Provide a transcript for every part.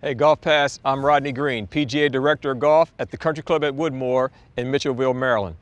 Hey, Golf Pass, I'm Rodney Green, PGA Director of Golf at the Country Club at Woodmore in Mitchellville, Maryland.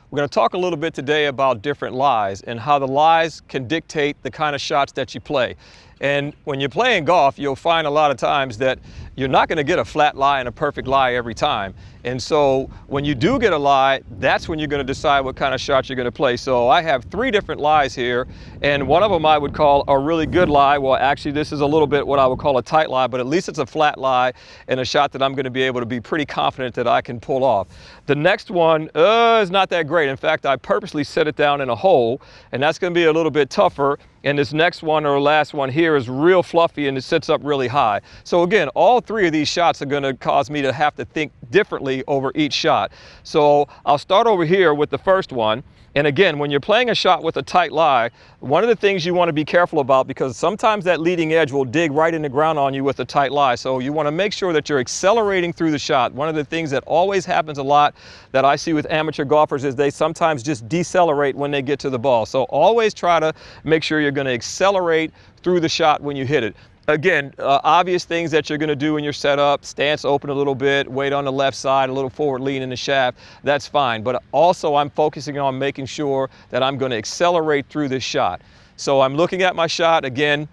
We're going to talk a little bit today about different lies and how the lies can dictate the kind of shots that you play. And when you're playing golf, you'll find a lot of times that you're not going to get a flat lie and a perfect lie every time. And so when you do get a lie, that's when you're going to decide what kind of shot you're going to play. So I have 3 different lies here, and one of them I would call a really good lie. Well, actually, this is a little bit what I would call a tight lie, but at least it's a flat lie and a shot that I'm going to be able to be pretty confident that I can pull off. The next one is not that great. In fact, I purposely set it down in a hole, and that's going to be a little bit tougher. And this next one or last one here is real fluffy and it sits up really high. So again, all 3 of these shots are going to cause me to have to think differently over each shot. So I'll start over here with the first one. And again, when you're playing a shot with a tight lie, one of the things you want to be careful about, because sometimes that leading edge will dig right in the ground on you with a tight lie. So you want to make sure that you're accelerating through the shot. One of the things that always happens a lot that I see with amateur golfers is they sometimes just decelerate when they get to the ball. So always try to make sure you're going to accelerate through the shot when you hit it. Again, obvious things that you're going to do in your setup: stance open a little bit, weight on the left side, a little forward lean in the shaft, that's fine. But also I'm focusing on making sure that I'm going to accelerate through this shot. So I'm looking at my shot. Again,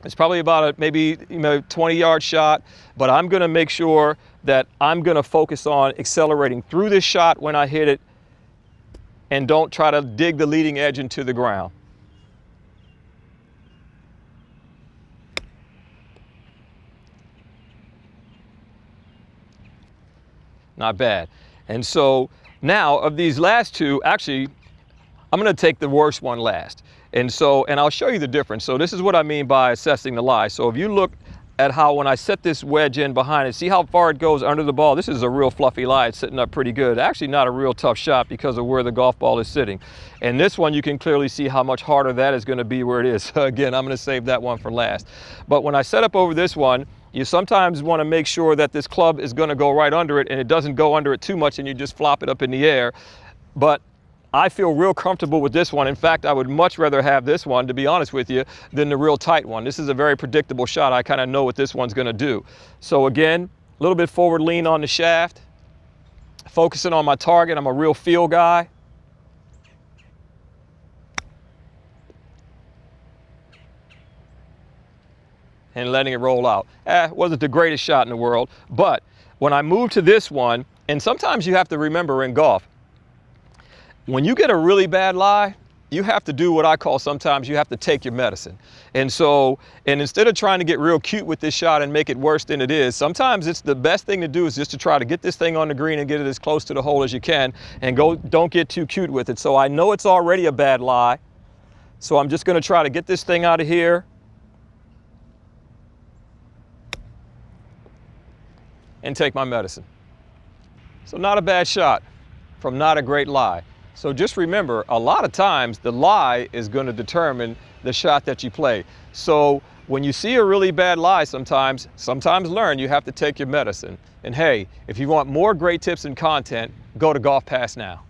it's probably about a maybe 20-yard shot, but I'm going to make sure that I'm going to focus on accelerating through this shot when I hit it, and don't try to dig the leading edge into the ground. Not bad. And so now of these last 2, actually, I'm going to take the worst one last. And I'll show you the difference. So this is what I mean by assessing the lie. So if you look at how when I set this wedge in behind it, see how far it goes under the ball? This is a real fluffy lie. It's sitting up pretty good. Actually not a real tough shot because of where the golf ball is sitting. And this one, you can clearly see how much harder that is going to be where it is. Again, I'm going to save that one for last. But when I set up over this one, you sometimes want to make sure that this club is going to go right under it and it doesn't go under it too much and you just flop it up in the air. But I feel real comfortable with this one. In fact, I would much rather have this one, to be honest with you, than the real tight one. This is a very predictable shot. I kind of know what this one's going to do. So again, a little bit forward lean on the shaft, focusing on my target. I'm a real feel guy. And letting it roll out. Wasn't the greatest shot in the world, but when I move to this one, and sometimes you have to remember in golf, when you get a really bad lie, you have to do what I call, sometimes you have to take your medicine. And instead of trying to get real cute with this shot and make it worse than it is, sometimes it's the best thing to do is just to try to get this thing on the green and get it as close to the hole as you can, and don't get too cute with it. So I know it's already a bad lie, so I'm just going to try to get this thing out of here and take my medicine. So not a bad shot from not a great lie. So just remember, a lot of times the lie is going to determine the shot that you play. So when you see a really bad lie, sometimes learn you have to take your medicine. And hey, if you want more great tips and content, go to Golf Pass now.